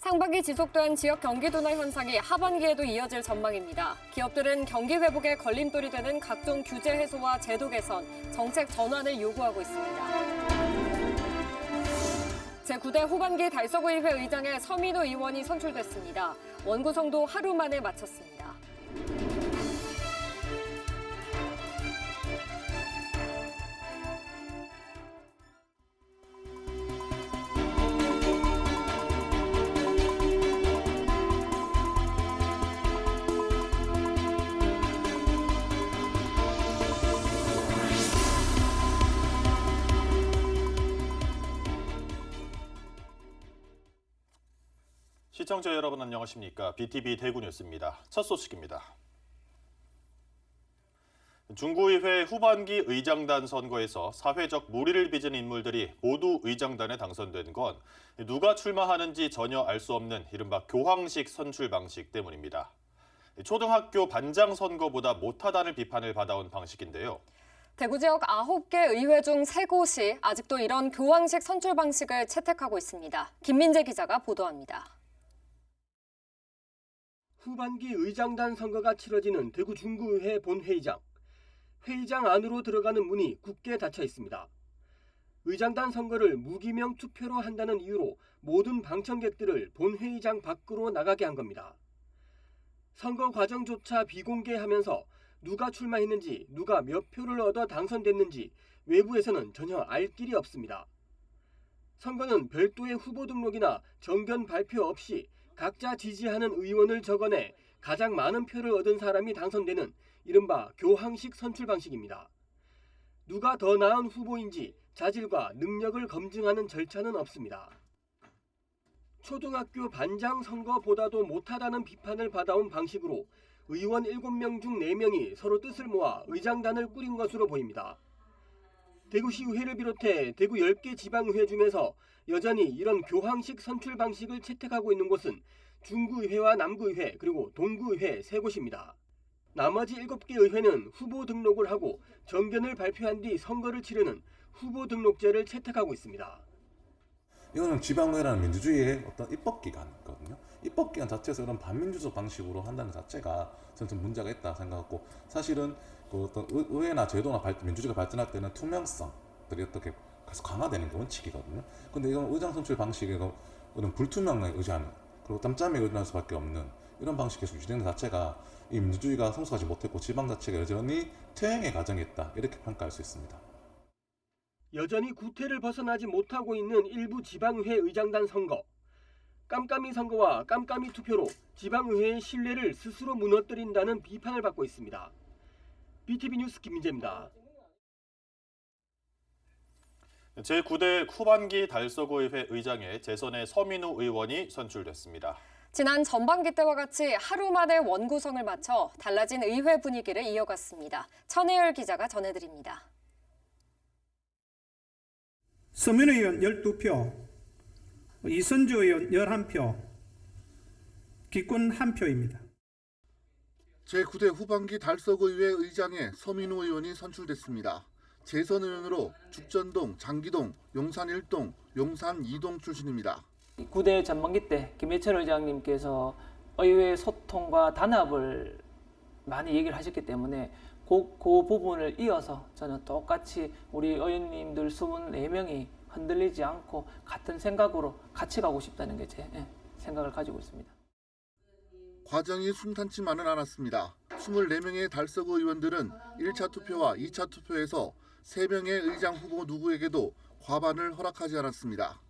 상반기 지속된 지역 경기 둔화 현상이 하반기에도 이어질 전망입니다. 기업들은 경기 회복에 걸림돌이 되는 각종 규제 해소와 제도 개선, 정책 전환을 요구하고 있습니다. 제9대 후반기 달서구의회 의장에 서민우 의원이 선출됐습니다. 원구성도 하루 만에 마쳤습니다. 시청자 여러분 안녕하십니까? BTV 대구 뉴스입니다. 첫 소식입니다. 중구의회 후반기 의장단 선거에서 사회적 물의를 빚은 인물들이 모두 의장단에 당선된 건 누가 출마하는지 전혀 알 수 없는 이른바 교황식 선출 방식 때문입니다. 초등학교 반장 선거보다 못하다는 비판을 받아온 방식인데요. 대구 지역 9개 의회 중 3곳이 아직도 이런 교황식 선출 방식을 채택하고 있습니다. 김민재 기자가 보도합니다. 후반기 의장단 선거가 치러지는 대구 중구의회 본회의장. 회의장 안으로 들어가는 문이 굳게 닫혀 있습니다. 의장단 선거를 무기명 투표로 한다는 이유로 모든 방청객들을 본회의장 밖으로 나가게 한 겁니다. 선거 과정조차 비공개하면서 누가 출마했는지, 누가 몇 표를 얻어 당선됐는지 외부에서는 전혀 알 길이 없습니다. 선거는 별도의 후보 등록이나 정견 발표 없이 각자 지지하는 의원을 적어내 가장 많은 표를 얻은 사람이 당선되는 이른바 교황식 선출 방식입니다. 누가 더 나은 후보인지 자질과 능력을 검증하는 절차는 없습니다. 초등학교 반장 선거보다도 못하다는 비판을 받아온 방식으로 의원 7명 중 4명이 서로 뜻을 모아 의장단을 꾸린 것으로 보입니다. 대구시 의회를 비롯해 대구 10개 지방의회 중에서 여전히 이런 교황식 선출 방식을 채택하고 있는 곳은 중구의회와 남구의회 그리고 동구의회 3곳입니다. 나머지 7개 의회는 후보 등록을 하고 정견을 발표한 뒤 선거를 치르는 후보 등록제를 채택하고 있습니다. 이거는 지방의회라는 민주주의의 어떤 입법기관이거든요. 입법기관 자체에서 이런 반민주적 방식으로 한다는 자체가 저는 좀 문제가 있다 생각하고, 사실은 그 어떤 의회나 제도나 민주주의가 발전할 때는 투명성들이 어떻게 계속 강화되는 게 원칙이거든요. 근데 이건 의장 선출 방식의 그런 불투명을 의지하는, 그리고 짬짬이 의존할 수밖에 없는 이런 방식이 계속 유지되는 자체가 이 민주주의가 성숙하지 못했고 지방 자체가 여전히 퇴행의 과정에 있다, 이렇게 평가할 수 있습니다. 여전히 구태를 벗어나지 못하고 있는 일부 지방의회 의장단 선거. 깜깜이 선거와 깜깜이 투표로 지방의회의 신뢰를 스스로 무너뜨린다는 비판을 받고 있습니다. BTV 뉴스 김민재입니다. 제9대 후반기 달서구의회 의장에 재선의 서민우 의원이 선출됐습니다. 지난 전반기 때와 같이 하루 만에 원구성을 마쳐 달라진 의회 분위기를 이어갔습니다. 천혜열 기자가 전해드립니다. 서민우 의원 12표, 이선주 의원 11표, 기권 1표입니다. 제9대 후반기 달서구의회 의장에 서민우 의원이 선출됐습니다. 재선 의원으로 죽전동, 장기동, 용산 1동, 용산 2동 출신입니다. 9대 전반기 때 김해철 의장님께서 의회 소통과 단합을 많이 얘기를 하셨기 때문에 그 부분을 이어서 저는 똑같이 우리 의원님들 24명이 흔들리지 않고 같은 생각으로 같이 가고 싶다는 게 제 생각을 가지고 있습니다. 과정이 순탄치만은 않았습니다. 24명의 달서구 의원들은 1차 투표와 2차 투표에서 3명의 의장 후보 누구에게도 과반을 허락하지 않았습니다.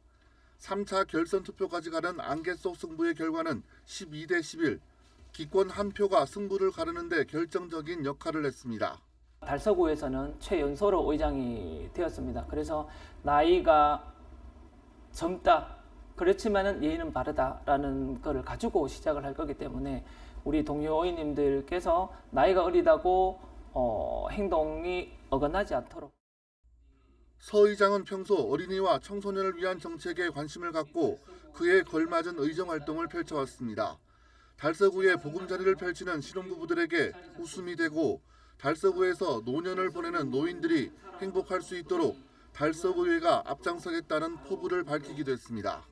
3차 결선 투표까지 가는 안개 속 승부의 결과는 12대 11, 기권 1표가 승부를 가르는 데 결정적인 역할을 했습니다. 달서구에서는 최연소로 의장이 되었습니다. 그래서 나이가 젊다, 그렇지만은 예의는 바르다라는 것을 가지고 시작을 할 거기 때문에 우리 동료 의원님들께서 나이가 어리다고 행동이 어긋나지 않도록. 서 의장은 평소 어린이와 청소년을 위한 정책에 관심을 갖고 그에 걸맞은 의정 활동을 펼쳐왔습니다. 달서구에 보금자리를 펼치는 신혼부부들에게 웃음이 되고 달서구에서 노년을 보내는 노인들이 행복할 수 있도록 달서구의회가 앞장서겠다는 포부를 밝히기도 했습니다.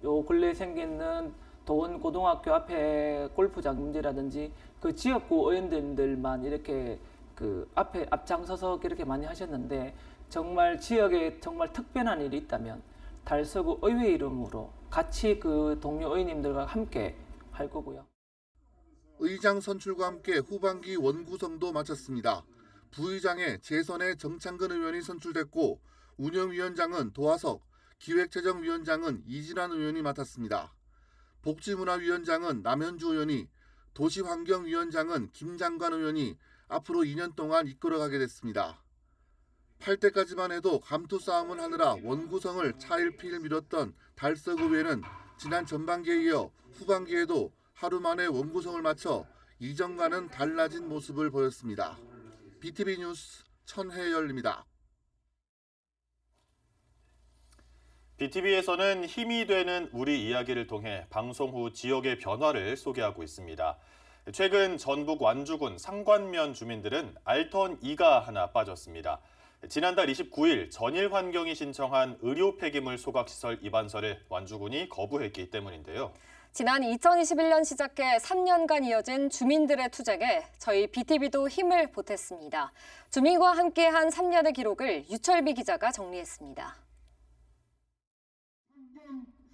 요 근래 생기는 도원 고등학교 앞에 골프장 문제라든지 그 지역구 의원들만 이렇게 그 앞에 앞장서서 이렇게 많이 하셨는데 정말 지역에 정말 특별한 일이 있다면 달서구 의회 이름으로 같이 그 동료 의원님들과 함께 할 거고요. 의장 선출과 함께 후반기 원구성도 마쳤습니다. 부의장에 재선의 정창근 의원이 선출됐고 운영위원장은 도하석, 기획재정위원장은 이진환 의원이 맡았습니다. 복지문화위원장은 남현주 의원이, 도시환경위원장은 김장관 의원이 앞으로 2년 동안 이끌어가게 됐습니다. 8대까지만 해도 감투 싸움을 하느라 원구성을 차일피일 미뤘던 달서구의회는 지난 전반기에 이어 후반기에도 하루 만에 원구성을 마쳐 이전과는 달라진 모습을 보였습니다. BTV 뉴스 천혜열입니다. BTV에서는 힘이 되는 우리 이야기를 통해 방송 후 지역의 변화를 소개하고 있습니다. 최근 전북 완주군 상관면 주민들은 알턴 2가 하나 빠졌습니다. 지난달 29일 전일환경이 신청한 의료 폐기물 소각시설 입안서를 완주군이 거부했기 때문인데요. 지난 2021년 시작해 3년간 이어진 주민들의 투쟁에 저희 BTV도 힘을 보탰습니다. 주민과 함께한 3년의 기록을 유철비 기자가 정리했습니다.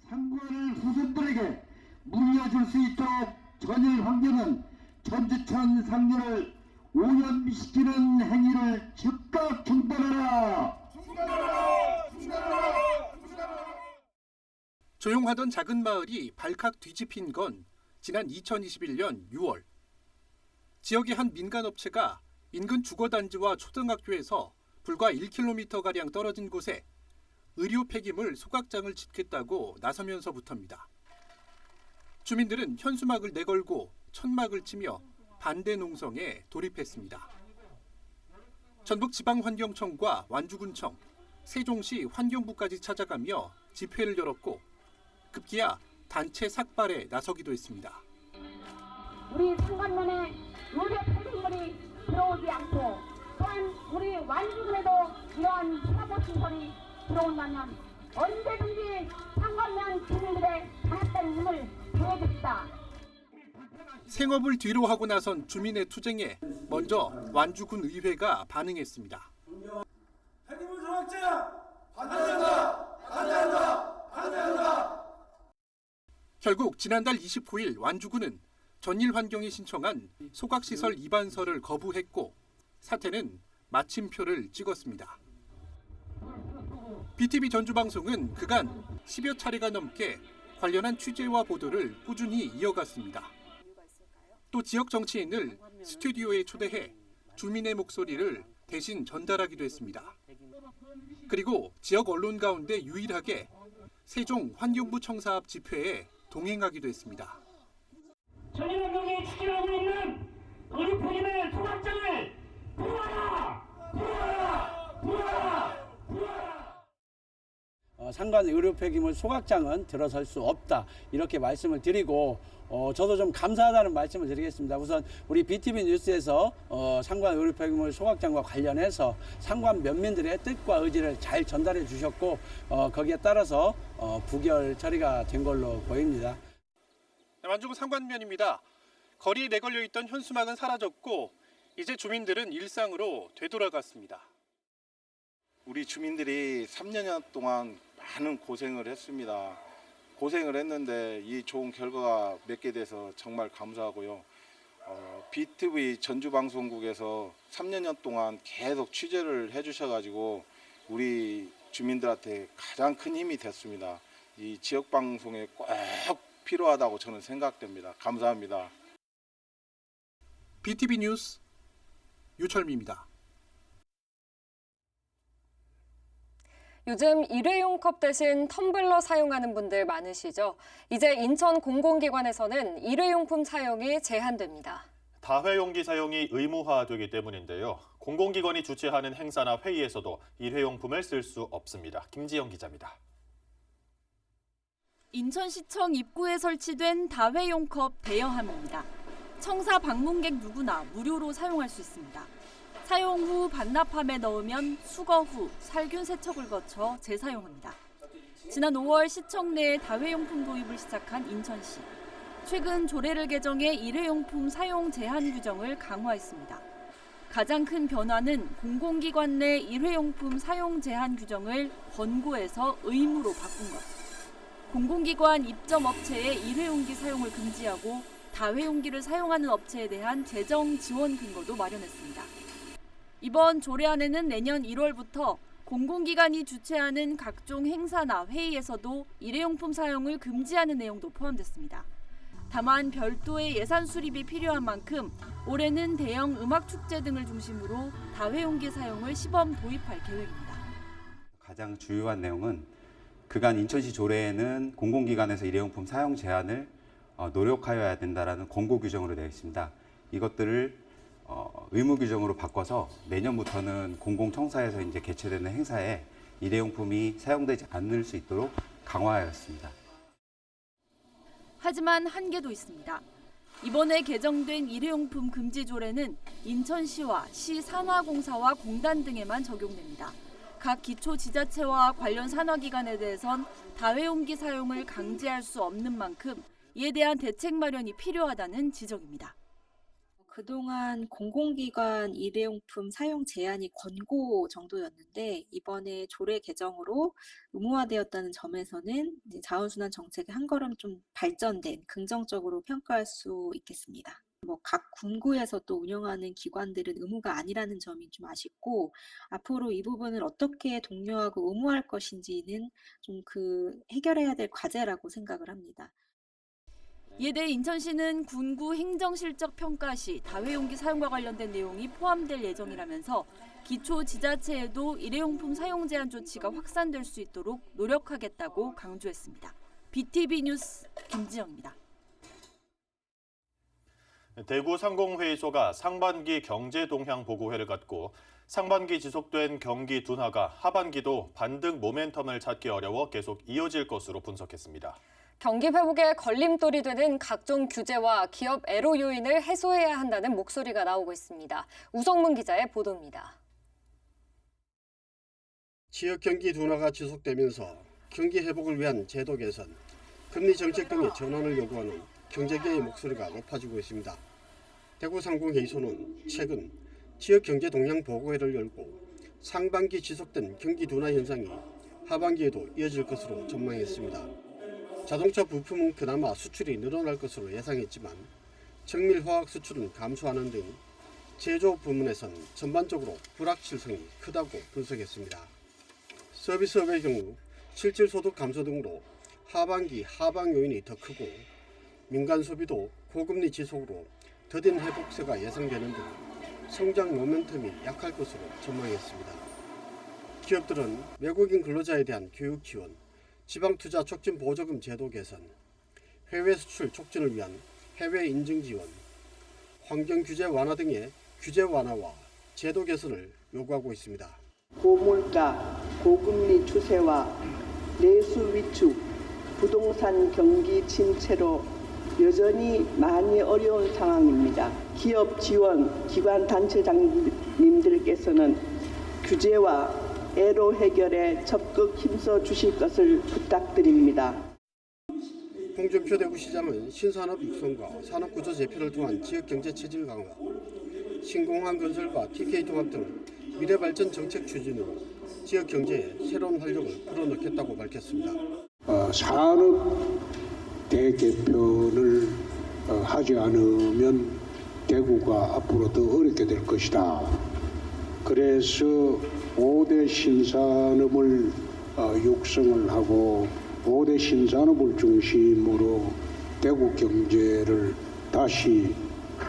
상권을 후손들에게 물려줄 수 있도록 전일환경은 전주천 상류를 오염시키는 행위를 즉각 중단하라. 조용하던 작은 마을이 발칵 뒤집힌 건 지난 2021년 6월. 지역의 한 민간업체가 인근 주거단지와 초등학교에서 불과 1km가량 떨어진 곳에 의료 폐기물 소각장을 짓겠다고 나서면서부터입니다. 주민들은 현수막을 내걸고 천막을 치며 반대 농성에 돌입했습니다. 전북지방환경청과 완주군청, 세종시 환경부까지 찾아가며 집회를 열었고 급기야 단체 삭발에 나서기도 했습니다. 우리 상관면에 의료 폐기물이 들어오지 않고 또한 우리 완주군에도 이러한 사고 시설이 들어온다면 언제든지 상관면 주민들의 강력한 힘을 보여줍시다. 생업을 뒤로 하고 나선 주민의 투쟁에 먼저 완주군 의회가 반응했습니다. 폐기물 소각장 반대한다! 반대한다! 반대한다! 결국 지난달 29일 완주군은 전일환경이 신청한 소각시설 입안서를 거부했고 사태는 마침표를 찍었습니다. BTV 전주방송은 그간 10여 차례가 넘게 관련한 취재와 보도를 꾸준히 이어갔습니다. 또 지역 정치인을 스튜디오에 초대해 주민의 목소리를 대신 전달하기도 했습니다. 그리고 지역 언론 가운데 유일하게 세종 환경부 청사 앞 집회에 동행하기도 했습니다. 전일환경이 추진하고 있는 의료 폐기물 소각장을 부어라! 부어라! 부어라! 부어라! 상관 의료 폐기물 소각장은 들어설 수 없다 이렇게 말씀을 드리고 저도 좀 감사하다는 말씀을 드리겠습니다. 우선 우리 BTV 뉴스에서 상관 의료 폐기물 소각장과 관련해서 상관 면민들의 뜻과 의지를 잘 전달해 주셨고 거기에 따라서 부결 처리가 된 걸로 보입니다. 완주군 상관면입니다. 거리에 내걸려 있던 현수막은 사라졌고 이제 주민들은 일상으로 되돌아갔습니다. 우리 주민들이 3년 동안 많은 고생을 했습니다. 고생을 했는데 이 좋은 결과가 맺게 돼서 정말 감사하고요. BTV 전주방송국에서 3년 동안 계속 취재를 해주셔가지고 우리 주민들한테 가장 큰 힘이 됐습니다. 이 지역방송에 꼭 필요하다고 저는 생각됩니다. 감사합니다. BTV 뉴스 유철미입니다. 요즘 일회용 컵 대신 텀블러 사용하는 분들 많으시죠? 이제 인천 공공기관에서는 일회용품 사용이 제한됩니다. 다회용기 사용이 의무화되기 때문인데요. 공공기관이 주최하는 행사나 회의에서도 일회용품을 쓸 수 없습니다. 김지영 기자입니다. 인천시청 입구에 설치된 다회용 컵 대여함입니다. 청사 방문객 누구나 무료로 사용할 수 있습니다. 사용 후 반납함에 넣으면 수거 후 살균 세척을 거쳐 재사용합니다. 지난 5월 시청 내에 다회용품 도입을 시작한 인천시. 최근 조례를 개정해 일회용품 사용 제한 규정을 강화했습니다. 가장 큰 변화는 공공기관 내 일회용품 사용 제한 규정을 권고에서 의무로 바꾼 것. 공공기관 입점 업체의 일회용기 사용을 금지하고 다회용기를 사용하는 업체에 대한 재정 지원 근거도 마련했습니다. 이번 조례안에는 내년 1월부터 공공기관이 주최하는 각종 행사나 회의에서도 일회용품 사용을 금지하는 내용도 포함됐습니다. 다만 별도의 예산 수립이 필요한 만큼 올해는 대형 음악축제 등을 중심으로 다회용기 사용을 시범 도입할 계획입니다. 가장 주요한 내용은 그간 인천시 조례에는 공공기관에서 일회용품 사용 제한을 노력하여야 된다라는 권고 규정으로 되어 있습니다. 이것들을 의무 규정으로 바꿔서 내년부터는 공공청사에서 이제 개최되는 행사에 일회용품이 사용되지 않을 수 있도록 강화하였습니다. 하지만 한계도 있습니다. 이번에 개정된 일회용품 금지 조례는 인천시와 시 산하공사와 공단 등에만 적용됩니다. 각 기초지자체와 관련 산하기관에 대해선 다회용기 사용을 강제할 수 없는 만큼 이에 대한 대책 마련이 필요하다는 지적입니다. 그동안 공공기관 일회용품 사용 제한이 권고 정도였는데 이번에 조례 개정으로 의무화되었다는 점에서는 이제 자원순환 정책의 한 걸음 좀 발전된 긍정적으로 평가할 수 있겠습니다. 각 군구에서 또 운영하는 기관들은 의무가 아니라는 점이 좀 아쉽고 앞으로 이 부분을 어떻게 독려하고 의무화할 것인지는 좀 해결해야 될 과제라고 생각을 합니다. 이에 대해 인천시는 군구 행정실적 평가 시 다회용기 사용과 관련된 내용이 포함될 예정이라면서 기초지자체에도 일회용품 사용 제한 조치가 확산될 수 있도록 노력하겠다고 강조했습니다. BTV 뉴스 김지영입니다. 대구 상공회의소가 상반기 경제 동향 보고회를 갖고 상반기 지속된 경기 둔화가 하반기도 반등 모멘텀을 찾기 어려워 계속 이어질 것으로 분석했습니다. 경기 회복에 걸림돌이 되는 각종 규제와 기업 애로 요인을 해소해야 한다는 목소리가 나오고 있습니다. 우성문 기자의 보도입니다. 지역 경기 둔화가 지속되면서 경기 회복을 위한 제도 개선, 금리 정책 등의 전환을 요구하는 경제계의 목소리가 높아지고 있습니다. 대구 상공회의소는 최근 지역 경제 동향 보고회를 열고 상반기 지속된 경기 둔화 현상이 하반기에도 이어질 것으로 전망했습니다. 자동차 부품은 그나마 수출이 늘어날 것으로 예상했지만 정밀화학 수출은 감소하는 등 제조 부문에선 전반적으로 불확실성이 크다고 분석했습니다. 서비스업의 경우 실질소득 감소 등으로 하반기 하방 요인이 더 크고 민간 소비도 고금리 지속으로 더딘 회복세가 예상되는 등 성장 모멘텀이 약할 것으로 전망했습니다. 기업들은 외국인 근로자에 대한 교육 지원, 지방투자 촉진 보조금 제도 개선, 해외 수출 촉진을 위한 해외 인증 지원, 환경 규제 완화 등의 규제 완화와 제도 개선을 요구하고 있습니다. 고물가, 고금리 추세와 내수 위축, 부동산 경기 침체로 여전히 많이 어려운 상황입니다. 기업 지원, 기관 단체장님들께서는 규제와 애로 해결에 적극 힘써 주실 것을 부탁드립니다. 홍준표 대구시장은 신산업 육성과 산업구조 재편을 통한 지역경제 체질 강화, 신공항 건설과 TK통합 등 미래발전 정책 추진으로 지역경제에 새로운 활력을 불어넣겠다고 밝혔습니다. 산업 대개편을 하지 않으면 대구가 앞으로 더 어렵게 될 것이다. 그래서 5대 신산업을 육성을 하고 5대 신산업을 중심으로 대구 경제를 다시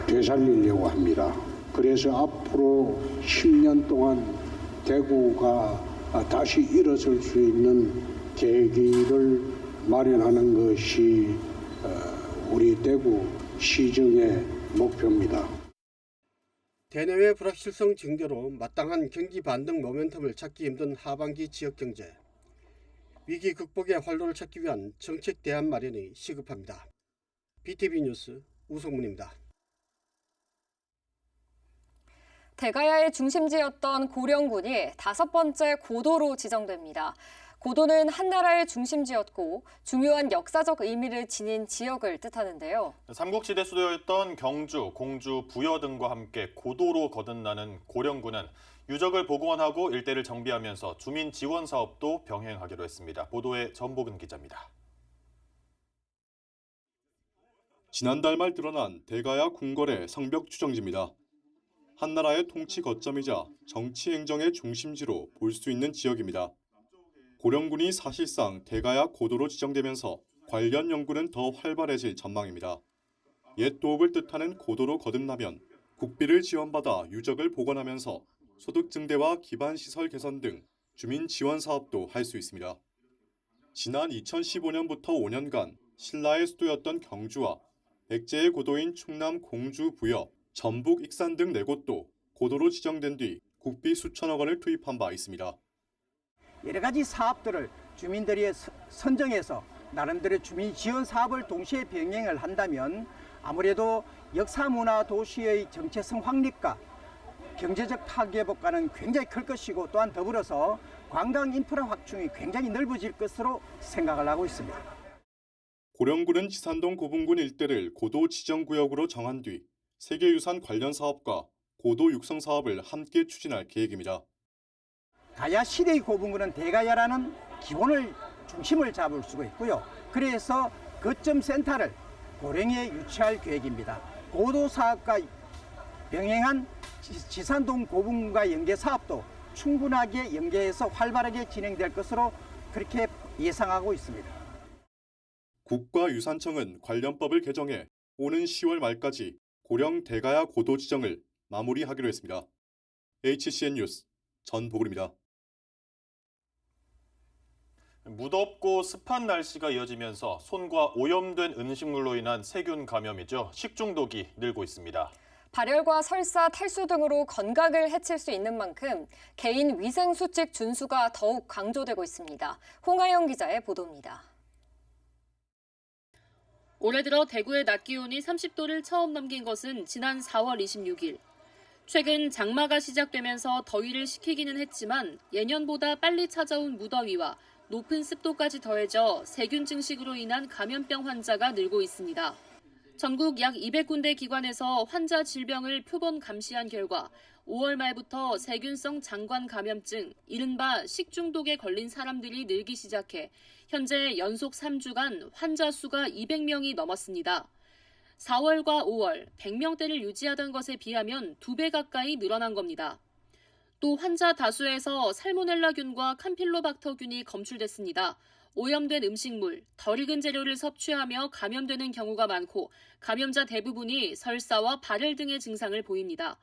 되살리려고 합니다. 그래서 앞으로 10년 동안 대구가 다시 일어설 수 있는 계기를 마련하는 것이 우리 대구 시정의 목표입니다. 대내외 불확실성 증대로 마땅한 경기 반등 모멘텀을 찾기 힘든 하반기 지역 경제. 위기 극복의 활로를 찾기 위한 정책 대안 마련이 시급합니다. BTV 뉴스 우성문입니다. 대가야의 중심지였던 고령군이 5번째 고도로 지정됩니다. 고도는 한 나라의 중심지였고 중요한 역사적 의미를 지닌 지역을 뜻하는데요. 삼국시대 수도였던 경주, 공주, 부여 등과 함께 고도로 거듭나는 고령군은 유적을 복원하고 일대를 정비하면서 주민 지원 사업도 병행하기로 했습니다. 보도에 전복은 기자입니다. 지난달 말 드러난 대가야 궁궐의 성벽 추정지입니다. 한나라의 통치 거점이자 정치 행정의 중심지로 볼 수 있는 지역입니다. 고령군이 사실상 대가야 고도로 지정되면서 관련 연구는 더 활발해질 전망입니다. 옛 도읍을 뜻하는 고도로 거듭나면 국비를 지원받아 유적을 복원하면서 소득 증대와 기반시설 개선 등 주민 지원 사업도 할 수 있습니다. 지난 2015년부터 5년간 신라의 수도였던 경주와 백제의 고도인 충남 공주 부여, 전북 익산 등 4곳도 고도로 지정된 뒤 국비 수천억 원을 투입한 바 있습니다. 여러 가지 사업들을 주민들이 선정해서 나름대로 주민 지원 사업을 동시에 병행을 한다면 아무래도 역사 문화 도시의 정체성 확립과 경제적 파괴효과는 굉장히 클 것이고 또한 더불어서 관광 인프라 확충이 굉장히 넓어질 것으로 생각을 하고 있습니다. 고령군은 지산동 고분군 일대를 고도 지정구역으로 정한 뒤 세계유산 관련 사업과 고도 육성 사업을 함께 추진할 계획입니다. 가야 시대의 고분군은 대가야라는 기본을 중심을 잡을 수가 있고요. 그래서 거점 센터를 고령에 유치할 계획입니다. 고도 사업과 병행한 지산동 고분군과 연계 사업도 충분하게 연계해서 활발하게 진행될 것으로 그렇게 예상하고 있습니다. 국가유산청은 관련법을 개정해 오는 10월 말까지 고령 대가야 고도 지정을 마무리하기로 했습니다. HCN 뉴스 전보글입니다. 무덥고 습한 날씨가 이어지면서 손과 오염된 음식물로 인한 세균 감염이죠. 식중독이 늘고 있습니다. 발열과 설사, 탈수 등으로 건강을 해칠 수 있는 만큼 개인 위생 수칙 준수가 더욱 강조되고 있습니다. 홍하영 기자의 보도입니다. 올해 들어 대구의 낮 기온이 30도를 처음 넘긴 것은 지난 4월 26일. 최근 장마가 시작되면서 더위를 식히기는 했지만 예년보다 빨리 찾아온 무더위와 높은 습도까지 더해져 세균 증식으로 인한 감염병 환자가 늘고 있습니다. 전국 약 200군데 기관에서 환자 질병을 표본 감시한 결과 5월 말부터 세균성 장관 감염증, 이른바 식중독에 걸린 사람들이 늘기 시작해 현재 연속 3주간 환자 수가 200명이 넘었습니다. 4월과 5월 100명대를 유지하던 것에 비하면 2배 가까이 늘어난 겁니다. 또 환자 다수에서 살모넬라균과 캄필로박터균이 검출됐습니다. 오염된 음식물, 덜 익은 재료를 섭취하며 감염되는 경우가 많고 감염자 대부분이 설사와 발열 등의 증상을 보입니다.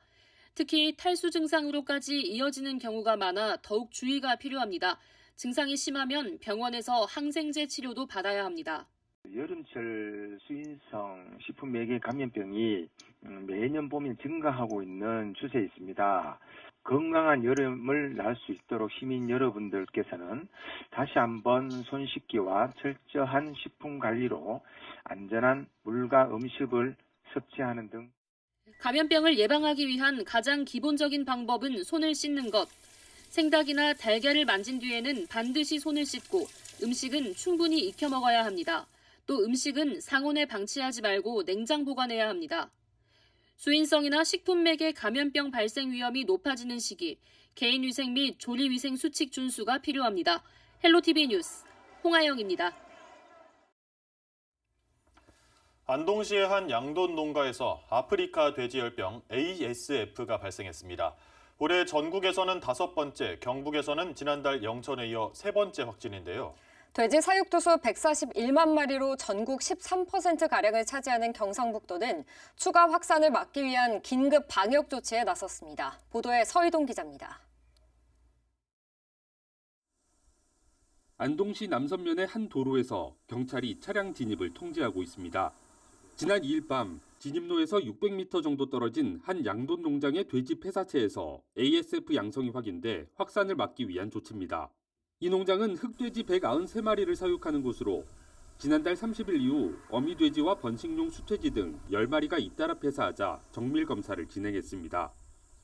특히 탈수 증상으로까지 이어지는 경우가 많아 더욱 주의가 필요합니다. 증상이 심하면 병원에서 항생제 치료도 받아야 합니다. 여름철 수인성 식품매개 감염병이 매년 보면 증가하고 있는 추세에 있습니다. 건강한 여름을 날 수 있도록 시민 여러분들께서는 다시 한번 손 씻기와 철저한 식품 관리로 안전한 물과 음식을 섭취하는 등 감염병을 예방하기 위한 가장 기본적인 방법은 손을 씻는 것. 생닭이나 달걀을 만진 뒤에는 반드시 손을 씻고 음식은 충분히 익혀 먹어야 합니다. 또 음식은 상온에 방치하지 말고 냉장 보관해야 합니다. 수인성이나 식품매개 감염병 발생 위험이 높아지는 시기, 개인위생 및 조리위생 수칙 준수가 필요합니다. 헬로티비 뉴스 홍하영입니다. 안동시의 한 양돈 농가에서 아프리카 돼지열병 ASF가 발생했습니다. 올해 전국에서는 5번째, 경북에서는 지난달 영천에 이어 3번째 확진인데요. 돼지 사육두수 141만 마리로 전국 13%가량을 차지하는 경상북도는 추가 확산을 막기 위한 긴급 방역 조치에 나섰습니다. 보도에 서희동 기자입니다. 안동시 남선면의 한 도로에서 경찰이 차량 진입을 통제하고 있습니다. 지난 2일 밤 진입로에서 600m 정도 떨어진 한 양돈 농장의 돼지 폐사체에서 ASF 양성이 확인돼 확산을 막기 위한 조치입니다. 이 농장은 흑돼지 193마리를 사육하는 곳으로 지난달 30일 이후 어미돼지와 번식용 수돼지 등 10마리가 잇따라 폐사하자 정밀 검사를 진행했습니다.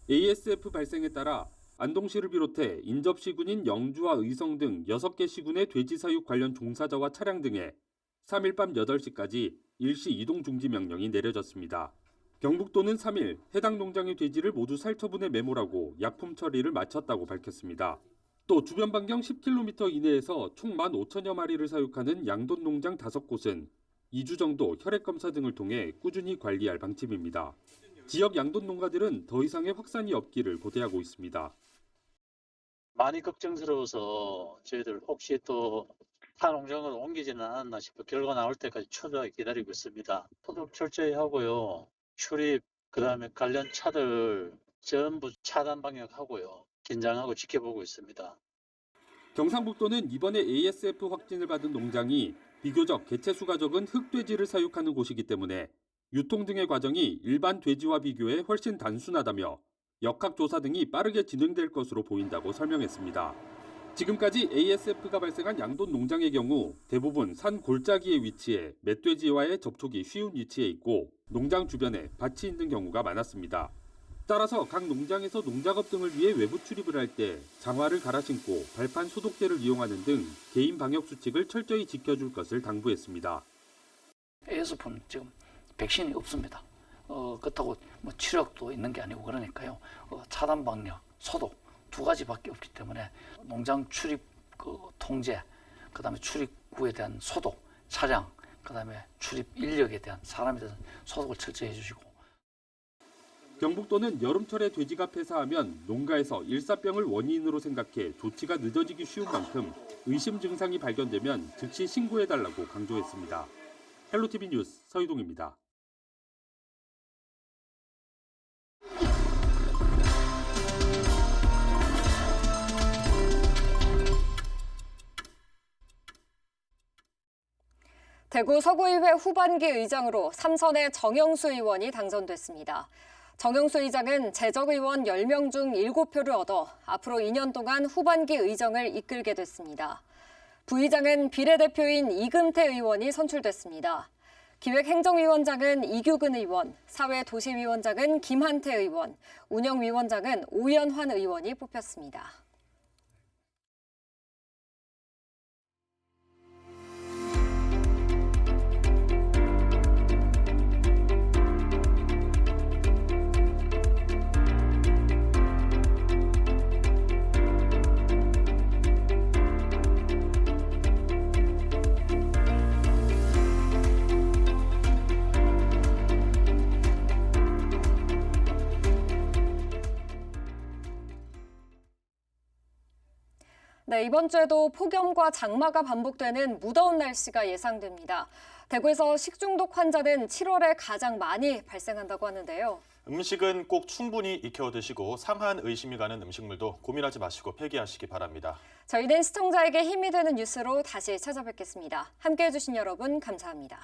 ASF 발생에 따라 안동시를 비롯해 인접시군인 영주와 의성 등 6개 시군의 돼지 사육 관련 종사자와 차량 등에 3일 밤 8시까지 일시 이동 중지 명령이 내려졌습니다. 경북도는 3일 해당 농장의 돼지를 모두 살처분에 매몰하고 약품 처리를 마쳤다고 밝혔습니다. 또 주변 반경 10km 이내에서 총 15,000여 마리를 사육하는 양돈 농장 5곳은 2주 정도 혈액 검사 등을 통해 꾸준히 관리할 방침입니다. 지역 양돈 농가들은 더 이상의 확산이 없기를 고대하고 있습니다. 많이 걱정스러워서 저희들 혹시 또 타 농장으로 옮기지는 않았나 싶어 결과 나올 때까지 초조하게 기다리고 있습니다. 소독 철저히 하고요. 출입 그다음에 관련 차들 전부 차단 방역하고요. 긴장하고 지켜보고 있습니다. 경상북도는 이번에 ASF 확진을 받은 농장이 비교적 개체수가 적은 흑돼지를 사육하는 곳이기 때문에 유통 등의 과정이 일반 돼지와 비교해 훨씬 단순하다며 역학조사 등이 빠르게 진행될 것으로 보인다고 설명했습니다. 지금까지 ASF가 발생한 양돈 농장의 경우 대부분 산 골짜기에 위치해 멧돼지와의 접촉이 쉬운 위치에 있고 농장 주변에 밭이 있는 경우가 많았습니다. 따라서 각 농장에서 농작업 등을 위해 외부 출입을 할 때 장화를 갈아 신고 발판 소독제를 이용하는 등 개인 방역 수칙을 철저히 지켜줄 것을 당부했습니다. ASF는 지금 백신이 없습니다. 그렇다고 치료약도 있는 게 아니고 그러니까요. 차단 방역, 소독 2가지밖에 없기 때문에 농장 출입 통제, 그다음에 출입구에 대한 소독, 차량, 그다음에 출입 인력에 대한 사람에 대한 소독을 철저히 해주시고. 경북도는 여름철에 돼지가 폐사하면 농가에서 일사병을 원인으로 생각해 조치가 늦어지기 쉬운 만큼 의심 증상이 발견되면 즉시 신고해달라고 강조했습니다. 헬로티비 뉴스 서희동입니다. 대구 서구의회 후반기 의장으로 3선의 정영수 의원이 당선됐습니다. 정영수 의장은 재적 의원 10명 중 7표를 얻어 앞으로 2년 동안 후반기 의정을 이끌게 됐습니다. 부의장은 비례대표인 이금태 의원이 선출됐습니다. 기획행정위원장은 이규근 의원, 사회도시위원장은 김한태 의원, 운영위원장은 오연환 의원이 뽑혔습니다. 네, 이번 주에도 폭염과 장마가 반복되는 무더운 날씨가 예상됩니다. 대구에서 식중독 환자는 7월에 가장 많이 발생한다고 하는데요. 음식은 꼭 충분히 익혀 드시고 상한 의심이 가는 음식물도 고민하지 마시고 폐기하시기 바랍니다. 저희는 시청자에게 힘이 되는 뉴스로 다시 찾아뵙겠습니다. 함께해 주신 여러분 감사합니다.